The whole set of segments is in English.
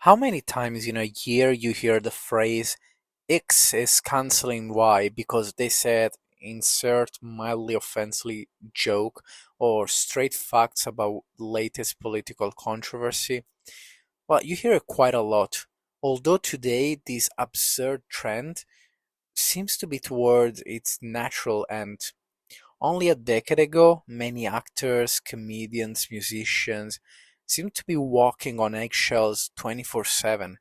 How many times in a year you hear the phrase X is canceling Y because they said insert mildly offensively joke or straight facts about latest political controversy? Well, you hear it quite a lot. Although today this absurd trend seems to be towards its natural end. Only a decade ago, many actors, comedians, musicians seemed to be walking on eggshells 24/7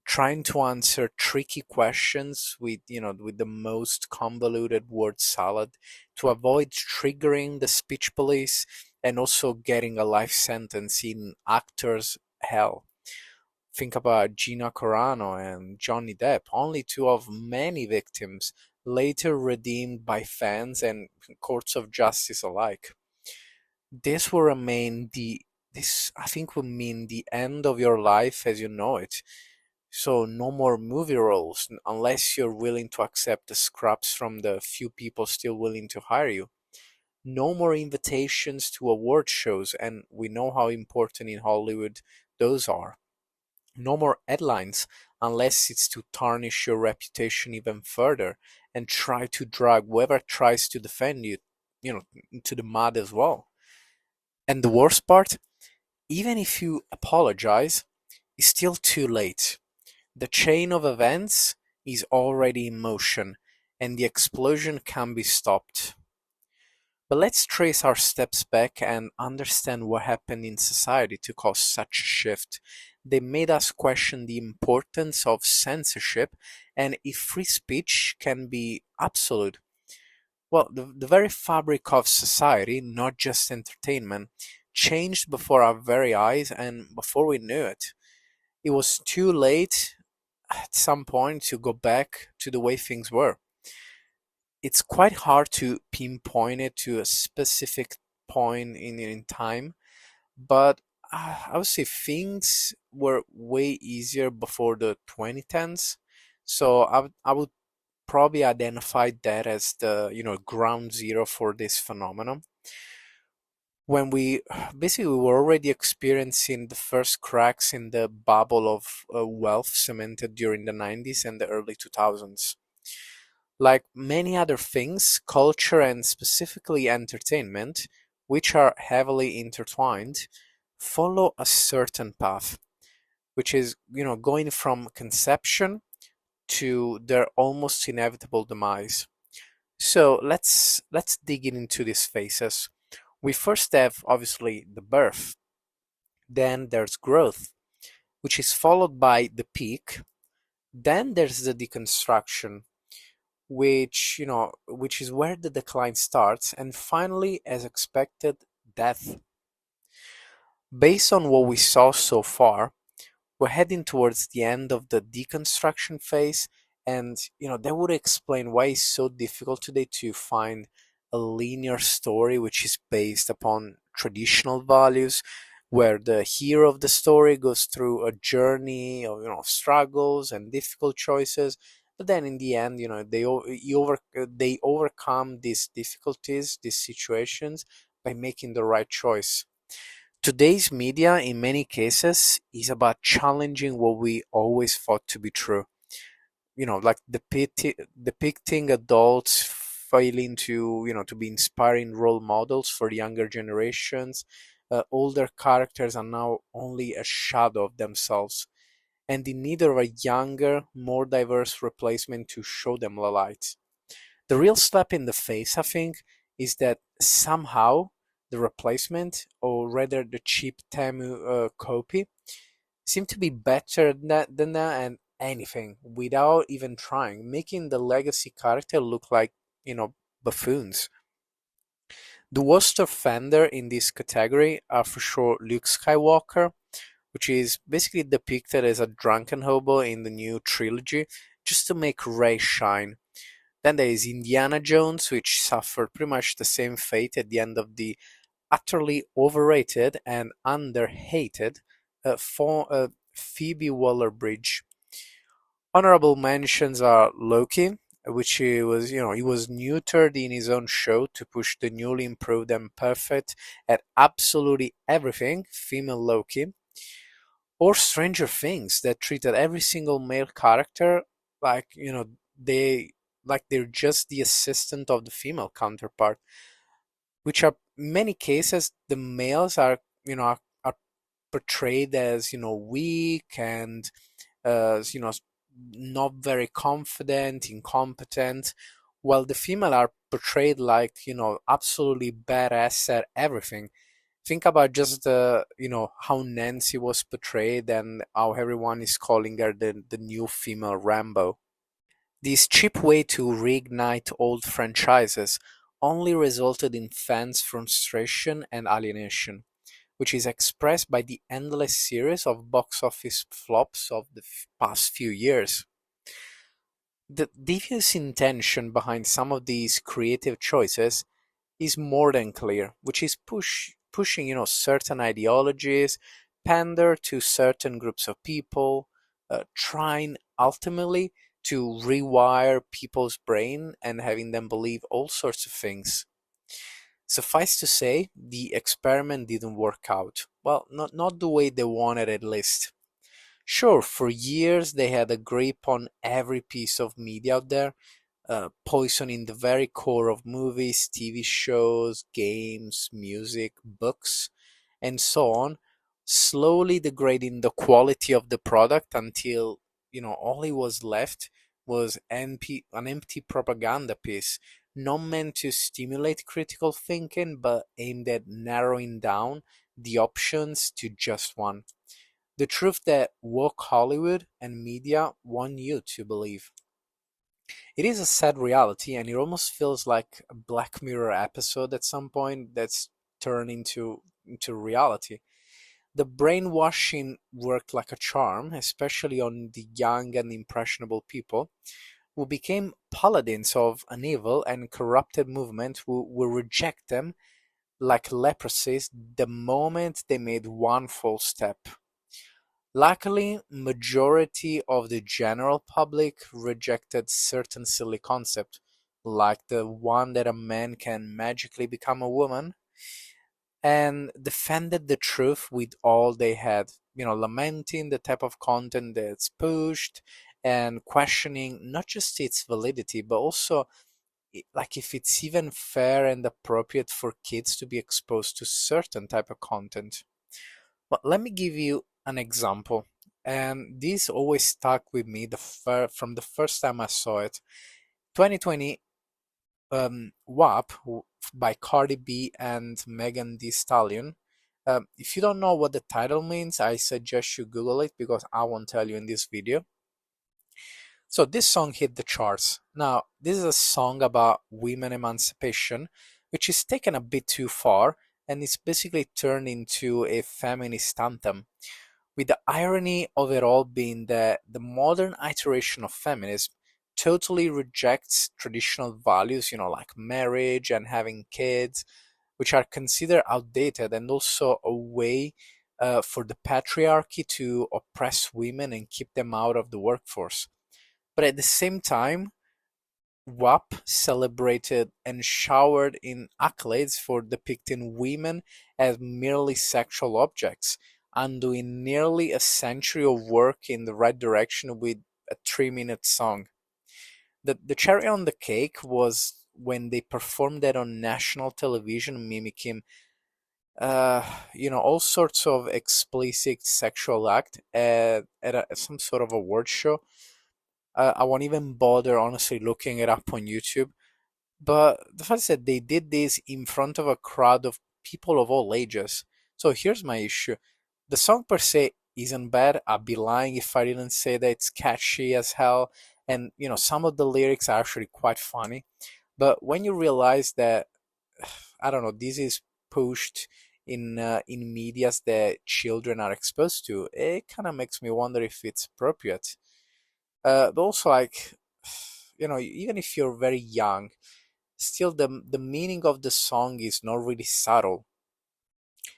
trying to answer tricky questions with the most convoluted word salad to avoid triggering the speech police and also getting a life sentence in actors hell. Think about Gina Carano and Johnny Depp, only two of many victims later redeemed by fans and courts of justice alike. This will remain the this I think will mean the end of your life as you know it. So no more movie roles unless you're willing to accept the scraps from the few people still willing to hire you. No more invitations to award shows, and we know how important in Hollywood those are. No more headlines unless it's to tarnish your reputation even further and try to drag whoever tries to defend you, into the mud as well. And the worst part, even if you apologize, it's still too late. The chain of events is already in motion, and the explosion can be stopped. But let's trace our steps back and understand what happened in society to cause such a shift. They made us question the importance of censorship and if free speech can be absolute. Well, the very fabric of society, not just entertainment, changed before our very eyes, and before we knew it, it was too late at some point to go back to the way things were. It's quite hard to pinpoint it to a specific point in time, but I would say things were way easier before the 2010s. So I would probably identify that as the ground zero for this phenomenon. When we basically we were already experiencing the first cracks in the bubble of wealth cemented during the 90s and the early 2000s. Like many other things, culture and specifically entertainment, which are heavily intertwined, follow a certain path, which is, going from conception to their almost inevitable demise. So let's dig into these phases. We first have obviously the birth, then there's growth, which is followed by the peak, then there's the deconstruction, which is where the decline starts, and finally, as expected, death. Based on what we saw so far, we're heading towards the end of the deconstruction phase, and that would explain why it's so difficult today to find a linear story which is based upon traditional values, where the hero of the story goes through a journey of struggles and difficult choices, but then in the end they overcome these difficulties, these situations, by making the right choice. Today's media, in many cases, is about challenging what we always thought to be true. Like depicting adults failing to be inspiring role models for younger generations. Older characters are now only a shadow of themselves, and in need of a younger, more diverse replacement to show them the light. The real slap in the face, I think, is that somehow the replacement, or rather the cheap Temu copy, seem to be better than that and anything without even trying, making the legacy character look like, buffoons. The worst offender in this category are for sure Luke Skywalker, which is basically depicted as a drunken hobo in the new trilogy just to make Rey shine. Then there is Indiana Jones, which suffered pretty much the same fate at the end of the utterly overrated and underhated Phoebe Waller-Bridge. Honorable mentions are Loki, which he was neutered in his own show to push the newly improved and perfect at absolutely everything female Loki. Or Stranger Things that treated every single male character like, they like they're just the assistant of the female counterpart, which are many cases the males are, are portrayed as, weak and not very confident, incompetent, while the female are portrayed like, absolutely badass at everything. Think about just the, how Nancy was portrayed and how everyone is calling her the new female Rambo. This cheap way to reignite old franchises only resulted in fans' frustration and alienation, which is expressed by the endless series of box office flops of the past few years. The devious intention behind some of these creative choices is more than clear, which is pushing, certain ideologies, pander to certain groups of people, trying ultimately to rewire people's brain and having them believe all sorts of things. Suffice to say, the experiment didn't work out. Well, not the way they wanted at least. Sure, for years they had a grip on every piece of media out there, poisoning the very core of movies, TV shows, games, music, books, and so on, slowly degrading the quality of the product until, all it was left was an empty propaganda piece, not meant to stimulate critical thinking, but aimed at narrowing down the options to just one. The truth that woke Hollywood and media want you to believe. It is a sad reality, and it almost feels like a Black Mirror episode at some point that's turned into reality. The brainwashing worked like a charm, especially on the young and impressionable people who became paladins of an evil and corrupted movement who will reject them like leprosy the moment they made one false step. Luckily, majority of the general public rejected certain silly concept, like the one that a man can magically become a woman, and defended the truth with all they had, lamenting the type of content that's pushed and questioning not just its validity, but also like if it's even fair and appropriate for kids to be exposed to certain type of content. But let me give you an example. And this always stuck with me from the first time I saw it. 2020 WAP by Cardi B and Megan Thee Stallion. If you don't know what the title means, I suggest you Google it because I won't tell you in this video. So this song hit the charts. Now, this is a song about women emancipation, which is taken a bit too far and it's basically turned into a feminist anthem, with the irony of it all being that the modern iteration of feminism totally rejects traditional values, like marriage and having kids, which are considered outdated and also a way for the patriarchy to oppress women and keep them out of the workforce. But at the same time, WAP celebrated and showered in accolades for depicting women as merely sexual objects, undoing nearly a century of work in the right direction with a 3-minute song. The cherry on the cake was when they performed that on national television, mimicking, all sorts of explicit sexual act at some sort of award show. I won't even bother honestly looking it up on YouTube. But the fact is that they did this in front of a crowd of people of all ages. So here's my issue. The song per se isn't bad. I'd be lying if I didn't say that it's catchy as hell. And, some of the lyrics are actually quite funny. But when you realize that, I don't know, this is pushed in medias that children are exposed to, it kind of makes me wonder if it's appropriate. But also, like, even if you're very young, still the meaning of the song is not really subtle,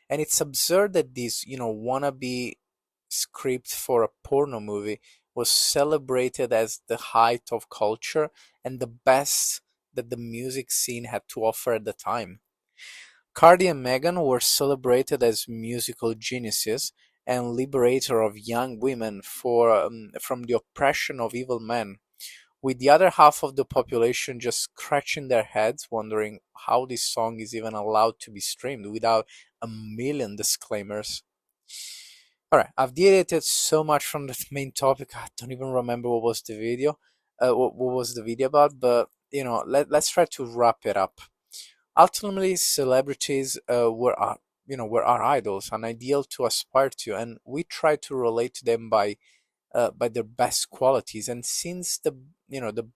and it's absurd that this wannabe script for a porno movie was celebrated as the height of culture and the best that the music scene had to offer at the time. Cardi and Megan were celebrated as musical geniuses, and liberator of young women from the oppression of evil men, with the other half of the population just scratching their heads, wondering how this song is even allowed to be streamed without a million disclaimers. Alright, I've deviated so much from the main topic, I don't even remember what was the video, what was the video about, but let's try to wrap it up. Ultimately, celebrities were our idols, an ideal to aspire to, and we try to relate to them by their best qualities. And since the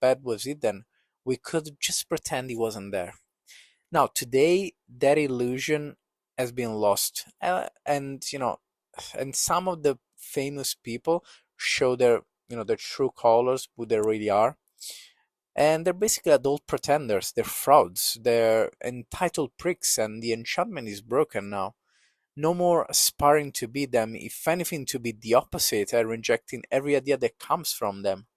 bed was hidden, we could just pretend he wasn't there. Now, today, that illusion has been lost, and some of the famous people show their true colors, who they really are, and they're basically adult pretenders. They're frauds. They're entitled pricks, and the enchantment is broken now. No more aspiring to be them, if anything, to be the opposite and rejecting every idea that comes from them.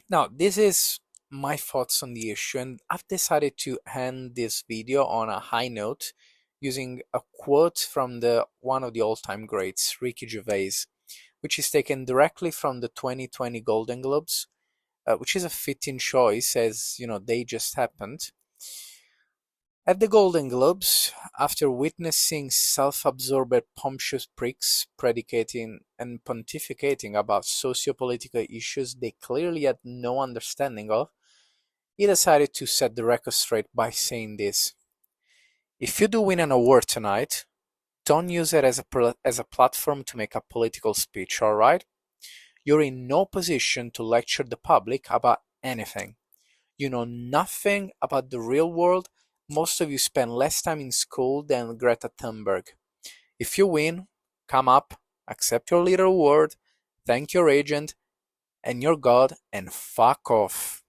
Now, this is my thoughts on the issue, and I've decided to end this video on a high note using a quote from the one of the all-time greats, Ricky Gervais, which is taken directly from the 2020 Golden Globes, which is a fitting choice as they just happened. At the Golden Globes, after witnessing self-absorbed pompous pricks predicating and pontificating about socio-political issues they clearly had no understanding of, he decided to set the record straight by saying this: "If you do win an award tonight, don't use it as a platform to make a political speech, alright? You're in no position to lecture the public about anything. You know nothing about the real world. Most of you spend less time in school than Greta Thunberg. If you win, come up, accept your little award, thank your agent and your God, and fuck off."